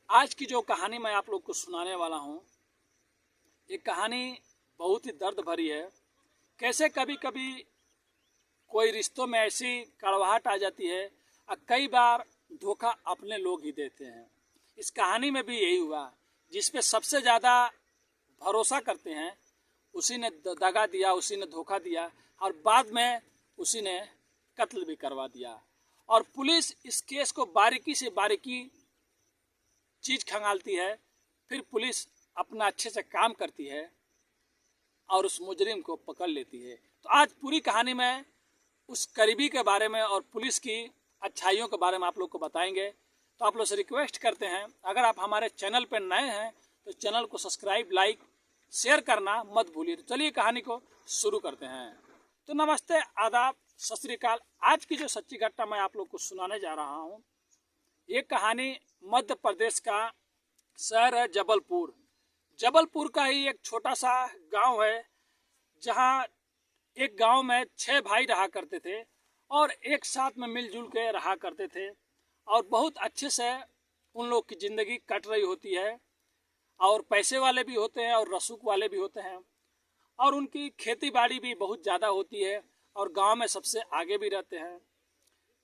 आज की जो कहानी मैं आप लोग को सुनाने वाला हूँ, ये कहानी बहुत ही दर्द भरी है। कैसे कभी कभी कोई रिश्तों में ऐसी कड़वाहट आ जाती है और कई बार धोखा अपने लोग ही देते हैं। इस कहानी में भी यही हुआ। जिस पे सबसे ज़्यादा भरोसा करते हैं उसी ने दगा दिया, उसी ने धोखा दिया और बाद में उसी ने कत्ल भी करवा दिया। और पुलिस इस केस को बारीकी से बारीकी चीज़ खंगालती है। फिर पुलिस अपना अच्छे से काम करती है और उस मुजरिम को पकड़ लेती है। तो आज पूरी कहानी में उस करीबी के बारे में और पुलिस की अच्छाइयों के बारे में आप लोग को बताएंगे। तो आप लोग से रिक्वेस्ट करते हैं, अगर आप हमारे चैनल पर नए हैं तो चैनल को सब्सक्राइब, लाइक, शेयर करना मत भूलिए। तो चलिए कहानी को शुरू करते हैं। तो नमस्ते, आदाब, सत श्री अकाल। आज की जो सच्ची घटना मैं आप लोग को सुनाने जा रहा हूँ, ये कहानी मध्य प्रदेश का शहर है जबलपुर। जबलपुर का ही एक छोटा सा गांव है, जहां एक गांव में 6 भाई रहा करते थे और एक साथ में मिलजुल के रहा करते थे और बहुत अच्छे से उन लोग की ज़िंदगी कट रही होती है। और पैसे वाले भी होते हैं और रसूख वाले भी होते हैं और उनकी खेती बाड़ी भी बहुत ज़्यादा होती है और गांव में सबसे आगे भी रहते हैं।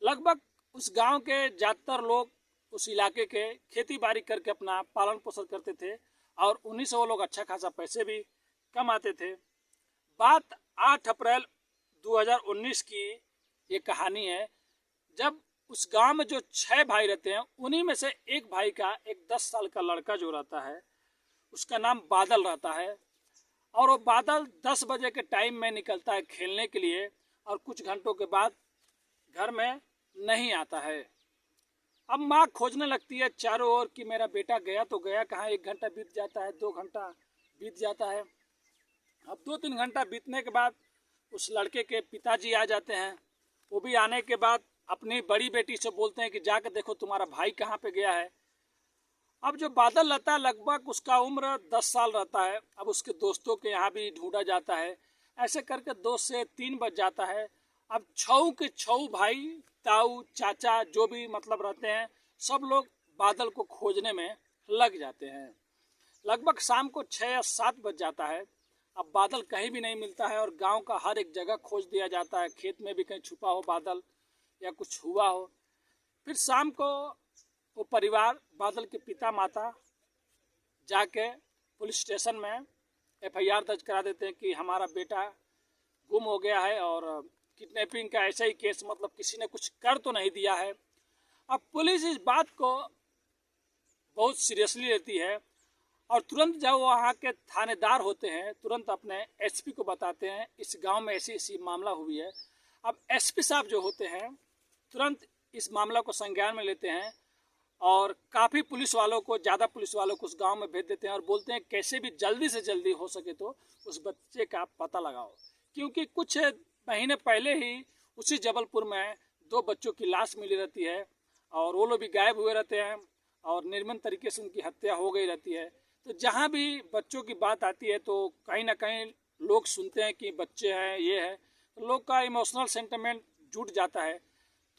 लगभग उस गांव के ज़्यादातर लोग उस इलाके के खेती बाड़ी करके अपना पालन पोषण करते थे और उन्हीं से वो लोग अच्छा खासा पैसे भी कमाते थे। बात 8 अप्रैल 2019 की ये कहानी है, जब उस गांव में जो 6 भाई रहते हैं उन्हीं में से एक भाई का एक 10 साल का लड़का जो रहता है उसका नाम बादल रहता है। और वो बादल 10 बजे के टाइम में निकलता है खेलने के लिए और कुछ घंटों के बाद घर में नहीं आता है। अब माँ खोजने लगती है चारों ओर कि मेरा बेटा गया तो गया कहाँ। 1 घंटा बीत जाता है, 2 घंटा बीत जाता है। अब 2-3 घंटा बीतने के बाद उस लड़के के पिताजी आ जाते हैं। वो भी आने के बाद अपनी बड़ी बेटी से बोलते हैं कि जाकर देखो तुम्हारा भाई कहाँ पे गया है। अब जो बादल रहता है लगभग उसका उम्र 10 साल रहता है। अब उसके दोस्तों के यहाँ भी ढूंढा जाता है। ऐसे करके 2 से 3 बज जाता है। अब 6 के 6 भाई, ताऊ, चाचा जो भी मतलब रहते हैं, सब लोग बादल को खोजने में लग जाते हैं। लगभग शाम को 6 या 7 बज जाता है। अब बादल कहीं भी नहीं मिलता है और गांव का हर एक जगह खोज दिया जाता है, खेत में भी कहीं छुपा हो बादल या कुछ हुआ हो। फिर शाम को वो परिवार, बादल के पिता माता जाके पुलिस स्टेशन में FIR दर्ज करा देते हैं कि हमारा बेटा गुम हो गया है और किडनैपिंग का ऐसा ही केस, मतलब किसी ने कुछ कर तो नहीं दिया है। अब पुलिस इस बात को बहुत सीरियसली लेती है और तुरंत जब वहाँ के थानेदार होते हैं तुरंत अपने SP को बताते हैं इस गांव में ऐसी ऐसी मामला हुई है। अब SP साहब जो होते हैं तुरंत इस मामला को संज्ञान में लेते हैं और काफ़ी पुलिस वालों को, ज़्यादा पुलिस वालों को उस गांव में भेज देते हैं और बोलते हैं कैसे भी जल्दी से जल्दी हो सके तो उस बच्चे का पता लगाओ। क्योंकि कुछ महीने पहले ही उसी जबलपुर में 2 बच्चों की लाश मिली रहती है और वो लोग भी गायब हुए रहते हैं और निर्मम तरीके से उनकी हत्या हो गई रहती है। तो जहाँ भी बच्चों की बात आती है तो कहीं ना कहीं लोग सुनते हैं कि बच्चे हैं, ये है, तो लोग का इमोशनल सेंटिमेंट जुट जाता है।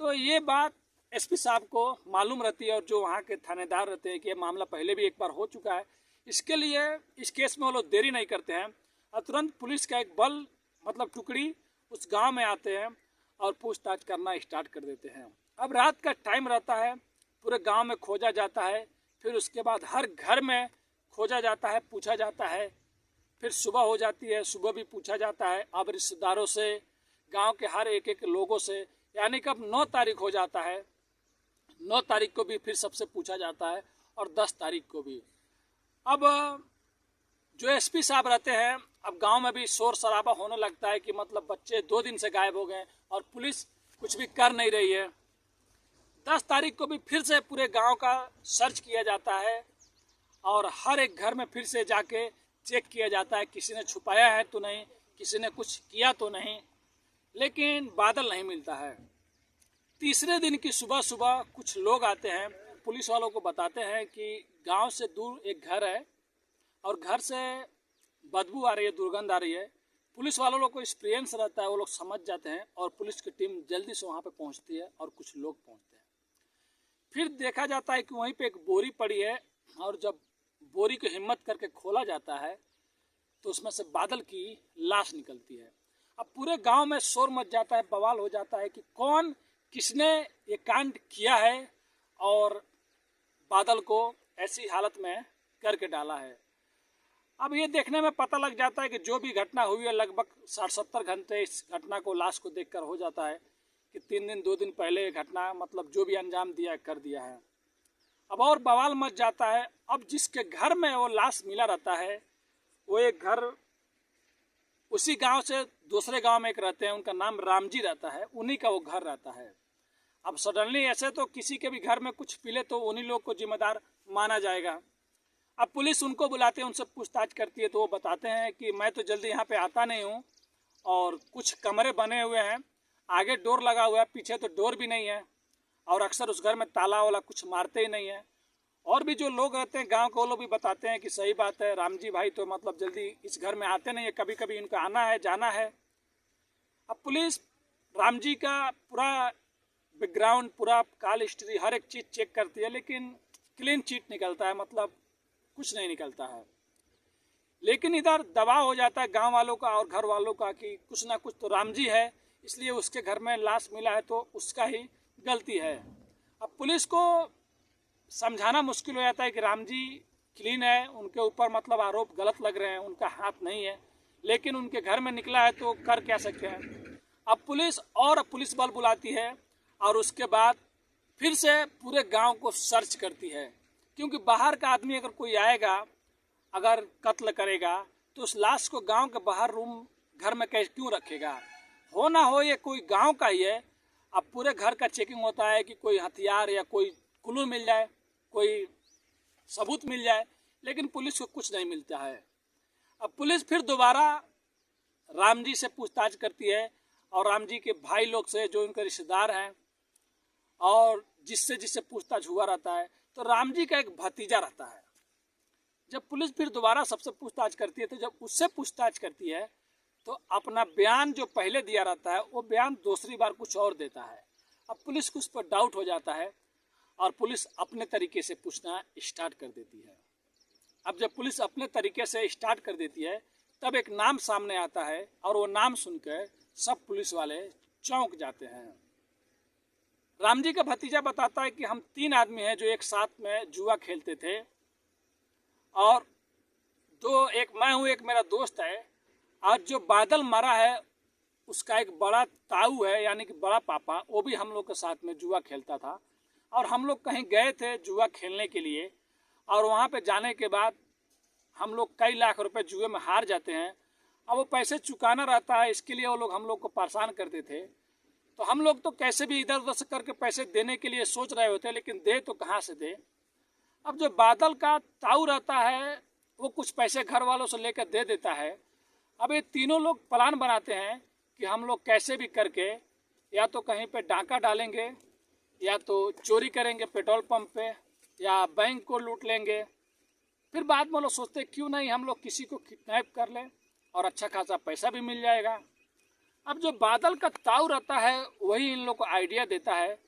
तो ये बात SP साहब को मालूम रहती है और जो वहाँ के थानेदार रहते हैं कि ये मामला पहले भी एक बार हो चुका है। इसके लिए इस केस में वो लोग देरी नहीं करते हैं और तुरंत पुलिस का एक बल, मतलब टुकड़ी, उस गांव में आते हैं और पूछताछ करना स्टार्ट कर देते हैं। अब रात का टाइम रहता है, पूरे गांव में खोजा जाता है। फिर उसके बाद हर घर में खोजा जाता है, पूछा जाता है। फिर सुबह हो जाती है, सुबह भी पूछा जाता है। अब रिश्तेदारों से, गांव के हर एक लोगों से, यानी कि अब 9 तारीख हो जाता है। 9 तारीख को भी फिर सबसे पूछा जाता है और 10 तारीख को भी। अब जो SP साहब रहते हैं, अब गांव में भी शोर शराबा होने लगता है कि मतलब बच्चे 2 दिन से गायब हो गए और पुलिस कुछ भी कर नहीं रही है। 10 तारीख को भी फिर से पूरे गांव का सर्च किया जाता है और हर एक घर में फिर से जाके चेक किया जाता है किसी ने छुपाया है तो नहीं, किसी ने कुछ किया तो नहीं, लेकिन बादल नहीं मिलता है। तीसरे दिन की सुबह सुबह कुछ लोग आते हैं, पुलिस वालों को बताते हैं कि गांव से दूर एक घर है और घर से बदबू आ रही है, दुर्गंध आ रही है। पुलिस वालों को एक्सपीरियंस रहता है, वो लोग समझ जाते हैं और पुलिस की टीम जल्दी से वहाँ पे पहुँचती है और कुछ लोग पहुँचते हैं। फिर देखा जाता है कि वहीं पे एक बोरी पड़ी है और जब बोरी को हिम्मत करके खोला जाता है तो उसमें से बादल की लाश निकलती है। अब पूरे गांव में शोर मच जाता है, बवाल हो जाता है कि कौन किसने ये कांड किया है और बादल को ऐसी हालत में करके डाला है। अब ये देखने में पता लग जाता है कि जो भी घटना हुई है लगभग 60-70 घंटे इस घटना को, लाश को देखकर हो जाता है कि 3 दिन 2 दिन पहले ये घटना, मतलब जो भी अंजाम दिया है कर दिया है। अब और बवाल मच जाता है। अब जिसके घर में वो लाश मिला रहता है वो एक घर उसी गांव से दूसरे गांव में एक रहते हैं, उनका नाम रामजी रहता है, उन्हीं का वो घर रहता है। अब सडनली ऐसे तो किसी के भी घर में कुछ पीले तो उन्हीं लोग को जिम्मेदार माना जाएगा। अब पुलिस उनको बुलाते हैं, उनसे पूछताछ करती है तो वो बताते हैं कि मैं तो जल्दी यहाँ पे आता नहीं हूँ और कुछ कमरे बने हुए हैं, आगे डोर लगा हुआ है, पीछे तो डोर भी नहीं है और अक्सर उस घर में ताला वाला कुछ मारते ही नहीं है। और भी जो लोग रहते हैं गांव के, वो लोग भी बताते हैं कि सही बात है, रामजी भाई तो मतलब जल्दी इस घर में आते नहीं है, कभी कभी इनका आना है जाना है। अब पुलिस रामजी का पूरा बैकग्राउंड, पूरा कॉल हिस्ट्री, हर एक चीज़ चेक करती है, लेकिन क्लीन चिट निकलता है, मतलब कुछ नहीं निकलता है। लेकिन इधर दबाव हो जाता है गांव वालों का और घर वालों का कि कुछ ना कुछ तो रामजी है, इसलिए उसके घर में लाश मिला है तो उसका ही गलती है। अब पुलिस को समझाना मुश्किल हो जाता है कि रामजी क्लीन है, उनके ऊपर मतलब आरोप गलत लग रहे हैं, उनका हाथ नहीं है, लेकिन उनके घर में निकला है तो कर क्या सकते हैं। अब पुलिस बल बुलाती है और उसके बाद फिर से पूरे गांव को सर्च करती है, क्योंकि बाहर का आदमी अगर कोई आएगा, अगर कत्ल करेगा तो उस लाश को गांव के बाहर रूम घर में कैसे क्यों रखेगा। हो ना हो ये कोई गांव का ही है। अब पूरे घर का चेकिंग होता है कि कोई हथियार या कोई क्लू मिल जाए, कोई सबूत मिल जाए, लेकिन पुलिस को कुछ नहीं मिलता है। अब पुलिस फिर दोबारा रामजी से पूछताछ करती है और रामजी के भाई लोग से, जो उनके रिश्तेदार हैं और जिससे जिससे पूछताछ हुआ रहता है, तो रामजी का एक भतीजा रहता है। जब पुलिस फिर दोबारा सबसे पूछताछ करती है तो जब उससे पूछताछ करती है तो अपना बयान जो पहले दिया रहता है वो बयान दूसरी बार कुछ और देता है। अब पुलिस को उस पर डाउट हो जाता है और पुलिस अपने तरीके से पूछना स्टार्ट कर देती है। अब जब पुलिस अपने तरीके से स्टार्ट कर देती है तब एक नाम सामने आता है और वो नाम सुनकर सब पुलिस वाले चौंक जाते हैं। रामजी का भतीजा बताता है कि हम 3 आदमी हैं जो एक साथ में जुआ खेलते थे और एक मैं हूँ, एक मेरा दोस्त है, और जो बादल मरा है उसका एक बड़ा ताऊ है, यानी कि बड़ा पापा, वो भी हम लोग के साथ में जुआ खेलता था। और हम लोग कहीं गए थे जुआ खेलने के लिए और वहाँ पे जाने के बाद हम लोग कई लाख रुपए जुए में हार जाते हैं। अब वो पैसे चुकाना रहता है, इसके लिए वो लोग हम लोग को परेशान करते थे। तो हम लोग तो कैसे भी इधर उधर से करके पैसे देने के लिए सोच रहे होते, लेकिन दे तो कहाँ से दे। अब जो बादल का ताऊ रहता है वो कुछ पैसे घर वालों से लेकर दे देता है। अब ये तीनों लोग प्लान बनाते हैं कि हम लोग कैसे भी करके या तो कहीं पे डाका डालेंगे, या तो चोरी करेंगे पेट्रोल पंप पे, या बैंक को लूट लेंगे। फिर बाद में लोग सोचते क्यों नहीं हम लोग किसी को किडनैप कर लें और अच्छा खासा पैसा भी मिल जाएगा। अब जो बादल का ताऊ रहता है वही इन लोग को आइडिया देता है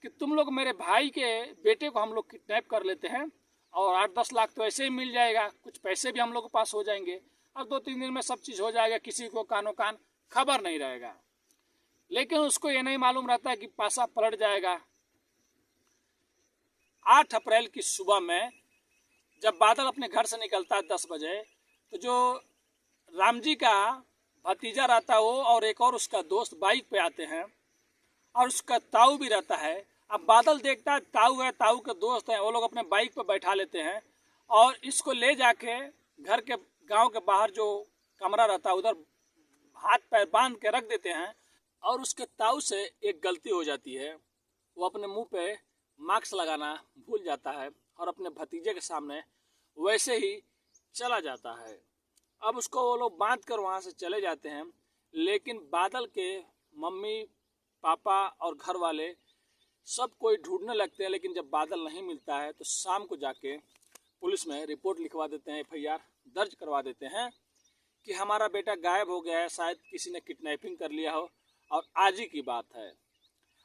कि तुम लोग मेरे भाई के बेटे को हम लोग किडनैप कर लेते हैं और 8-10 लाख तो ऐसे ही मिल जाएगा, कुछ पैसे भी हम लोग के पास हो जाएंगे और 2-3 दिन में सब चीज़ हो जाएगा, किसी को कानो कान खबर नहीं रहेगा। लेकिन उसको ये नहीं मालूम रहता है कि पासा पलट जाएगा। 8 अप्रैल की सुबह में जब बादल अपने घर से निकलता है 10 बजे, तो जो रामजी का भतीजा रहता है वो और एक और उसका दोस्त बाइक पे आते हैं और उसका ताऊ भी रहता है। अब बादल देखता है ताऊ है, ताऊ के दोस्त हैं, वो लोग अपने बाइक पे बैठा लेते हैं और इसको ले जाके घर के गांव के बाहर जो कमरा रहता है उधर हाथ पैर बांध के रख देते हैं। और उसके ताऊ से एक गलती हो जाती है, वो अपने मुंह पे मास्क लगाना भूल जाता है और अपने भतीजे के सामने वैसे ही चला जाता है। अब उसको वो लोग बांध कर वहाँ से चले जाते हैं, लेकिन बादल के मम्मी पापा और घर वाले सब कोई ढूंढने लगते हैं, लेकिन जब बादल नहीं मिलता है तो शाम को जाके पुलिस में रिपोर्ट लिखवा देते हैं, FIR दर्ज करवा देते हैं कि हमारा बेटा गायब हो गया है, शायद किसी ने किडनैपिंग कर लिया हो और आज ही की बात है।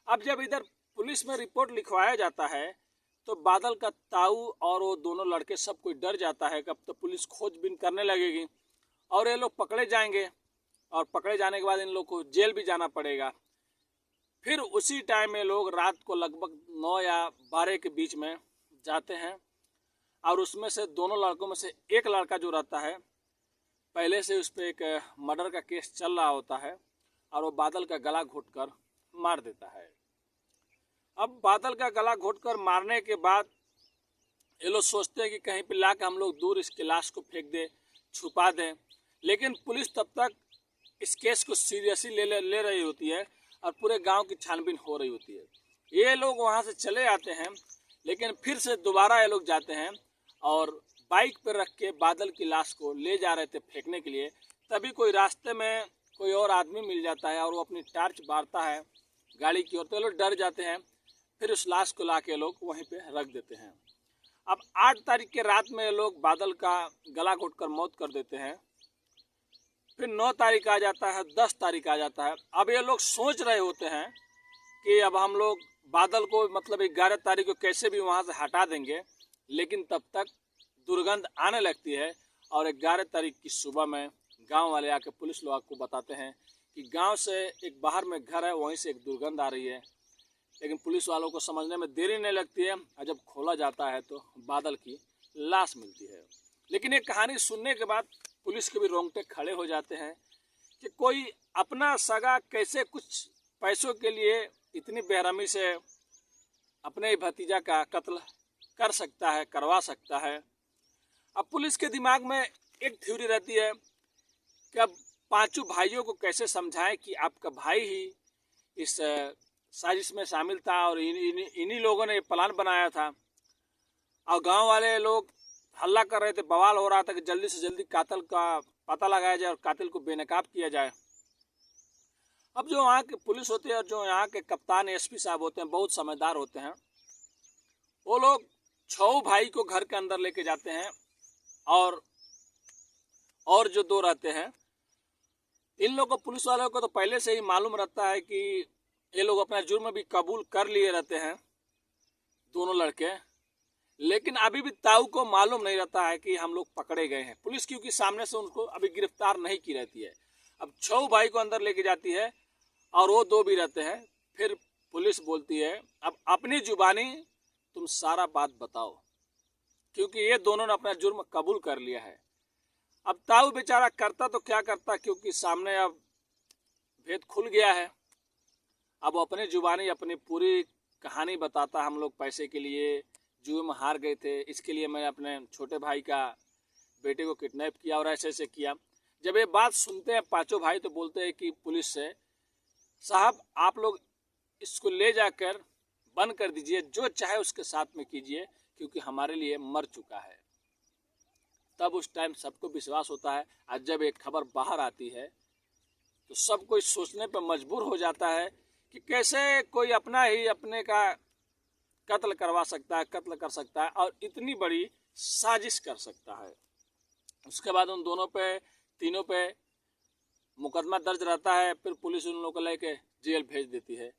अब जब इधर पुलिस में रिपोर्ट लिखवाया जाता है तो बादल का ताऊ और वो दोनों लड़के सब कोई डर जाता है, कब तो पुलिस खोजबीन करने लगेगी और ये लोग पकड़े जाएंगे और पकड़े जाने के बाद इन लोग को जेल भी जाना पड़ेगा। फिर उसी टाइम में लोग रात को लगभग 9 या 12 के बीच में जाते हैं और उसमें से दोनों लड़कों में से एक लड़का जो रहता है, पहले से उस पर एक मर्डर का केस चल रहा होता है और वो बादल का गला घोंटकर मार देता है। अब बादल का गला घोंटकर मारने के बाद ये लोग सोचते हैं कि कहीं पे लाकर हम लोग दूर इसके लाश को फेंक दें, छुपा दें, लेकिन पुलिस तब तक इस केस को सीरियसली ले रही होती है और पूरे गांव की छानबीन हो रही होती है। ये लोग वहां से चले आते हैं, लेकिन फिर से दोबारा ये लोग जाते हैं और बाइक पर रख के बादल की लाश को ले जा रहे थे फेंकने के लिए। तभी कोई रास्ते में कोई और आदमी मिल जाता है और वो अपनी टार्च बारता है गाड़ी की ओर, तो लोग डर जाते हैं। फिर उस लाश को ला के लोग वहीं पे रख देते हैं। अब 8 तारीख के रात में लोग बादल का गला घोंटकर मौत कर देते हैं। फिर 9 तारीख आ जाता है, 10 तारीख आ जाता है। अब ये लोग सोच रहे होते हैं कि अब हम लोग बादल को मतलब 11 तारीख को कैसे भी वहाँ से हटा देंगे, लेकिन तब तक दुर्गंध आने लगती है और 11 तारीख की सुबह में गांव वाले आके पुलिस लोग को बताते हैं कि गांव से एक बाहर में घर है, वहीं से एक दुर्गंध आ रही है। लेकिन पुलिस वालों को समझने में देरी नहीं लगती है और जब खोला जाता है तो बादल की लाश मिलती है। लेकिन ये कहानी सुनने के बाद पुलिस के भी रोंगटे खड़े हो जाते हैं कि कोई अपना सगा कैसे कुछ पैसों के लिए इतनी बेरहमी से अपने ही भतीजा का कत्ल कर सकता है, करवा सकता है। अब पुलिस के दिमाग में एक थ्योरी रहती है कि अब 5 भाइयों को कैसे समझाएं कि आपका भाई ही इस साजिश में शामिल था और इन्हीं लोगों ने प्लान बनाया था। और गांव वाले लोग हल्ला कर रहे थे, बवाल हो रहा था कि जल्दी से जल्दी कातिल का पता लगाया जाए और कातिल को बेनकाब किया जाए। अब जो यहाँ के पुलिस होते हैं और जो यहाँ के कप्तान एसपी साहब होते हैं, बहुत समझदार होते हैं। वो लोग 6 भाई को घर के अंदर लेके जाते हैं और जो 2 रहते हैं, इन लोगों को पुलिस वालों को तो पहले से ही मालूम रहता है कि ये लोग अपना जुर्म भी कबूल कर लिए रहते हैं दोनों लड़के। लेकिन अभी भी ताऊ को मालूम नहीं रहता है कि हम लोग पकड़े गए हैं। पुलिस क्योंकि सामने से उनको अभी गिरफ्तार नहीं की रहती है। अब 6 भाई को अंदर लेके जाती है और वो 2 भी रहते हैं। फिर पुलिस बोलती है अब अपनी जुबानी तुम सारा बात बताओ, क्योंकि ये दोनों ने अपना जुर्म कबूल कर लिया है। अब ताऊ बेचारा करता तो क्या करता, क्योंकि सामने अब भेद खुल गया है। अब वो अपनी जुबानी अपनी पूरी कहानी बताता, हम लोग पैसे के लिए जुए में हार गए थे, इसके लिए मैंने अपने छोटे भाई का बेटे को किडनैप किया और ऐसे ऐसे किया। जब ये बात सुनते हैं 5 भाई तो बोलते हैं कि पुलिस से, साहब आप लोग इसको ले जाकर बंद कर दीजिए, जो चाहे उसके साथ में कीजिए, क्योंकि हमारे लिए मर चुका है। तब उस टाइम सबको विश्वास होता है और जब एक खबर बाहर आती है तो सब कोई सोचने पर मजबूर हो जाता है कि कैसे कोई अपना ही अपने का कत्ल करवा सकता है, कत्ल कर सकता है और इतनी बड़ी साजिश कर सकता है। उसके बाद उन दोनों पे, तीनों पे मुकदमा दर्ज रहता है। फिर पुलिस उन लोगों को लेके जेल भेज देती है।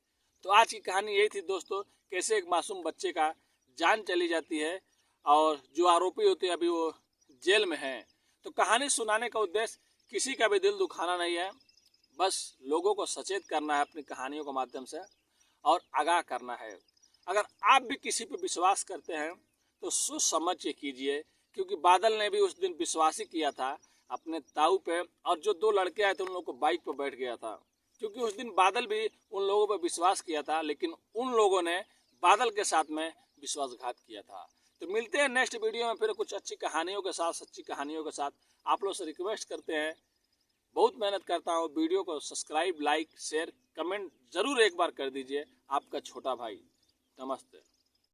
तो आज की कहानी यही थी दोस्तों, कैसे एक मासूम बच्चे का जान चली जाती है और जो आरोपी होते हैं अभी वो जेल में हैं। तो कहानी सुनाने का उद्देश्य किसी का भी दिल दुखाना नहीं है, बस लोगों को सचेत करना है अपनी कहानियों के माध्यम से और आगाह करना है। अगर आप भी किसी पे विश्वास करते हैं तो सोच समझ के कीजिए, क्योंकि बादल ने भी उस दिन विश्वास ही किया था अपने ताऊ पे, और जो 2 लड़के आए थे उन लोगों को बाइक पर बैठ गया था, क्योंकि उस दिन बादल भी उन लोगों पर विश्वास किया था, लेकिन उन लोगों ने बादल के साथ में विश्वासघात किया था। तो मिलते हैं नेक्स्ट वीडियो में फिर कुछ अच्छी कहानियों के साथ, सच्ची कहानियों के साथ। आप लोग से रिक्वेस्ट करते हैं, बहुत मेहनत करता हूँ, वीडियो को सब्सक्राइब, लाइक, शेयर, कमेंट ज़रूर एक बार कर दीजिए। आपका छोटा भाई। नमस्ते।